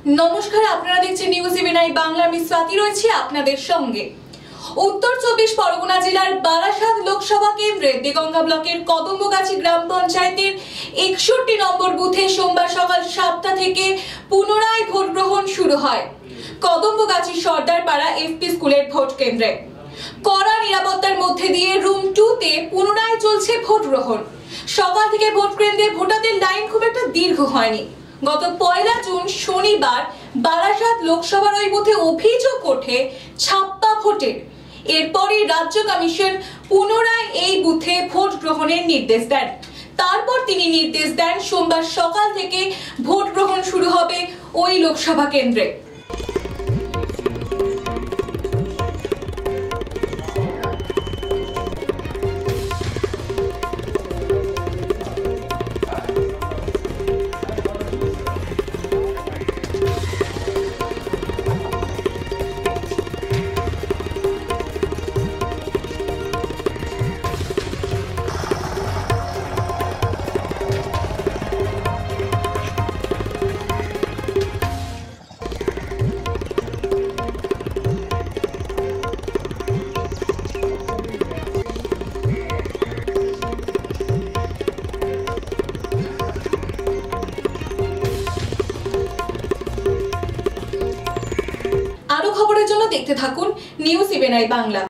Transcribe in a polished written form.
নমস্কার, আপনারা দেখছেন নিউজ 7 বাংলা। আমি স্বাতি রয়েছি আপনাদের সঙ্গে। উত্তর 24 পরগনা জেলার বারাসাত লোকসভা কেন্দ্রের দেগঙ্গা ব্লকের কদম্বগাছি গ্রাম পঞ্চায়েতের 61 নম্বর বুথে সোমবার সকাল 7টা থেকে পুনরায় ভোট গ্রহণ শুরু হয় কদম্বগাছি সর্দারপাড়া এফপি স্কুলের ভোট কেন্দ্রে। কড়া নিরাপত্তার মধ্যে দিয়ে রুম 2-তে পুনরায় চলছে ভোট গ্রহণ। সকাল থেকে ভোট কেন্দ্রে ভোটারদের লাইন খুব একটা দীর্ঘ হয়নি। গত 1 জুন শনিবার বারাসাত লোকসভার ওই বুথে অভিযোগ ওঠে ছাপ্পা ভোটের। এরপরই রাজ্য কমিশন পুনরায় এই বুথে ভোট গ্রহণের নির্দেশ দেন। তারপর তিনি নির্দেশ দেন সোমবার সকাল থেকে ভোট গ্রহণ শুরু হবে ওই লোকসভা কেন্দ্রে। আরো খবরের জন্য দেখতে থাকুন নিউজ 7 বাংলা।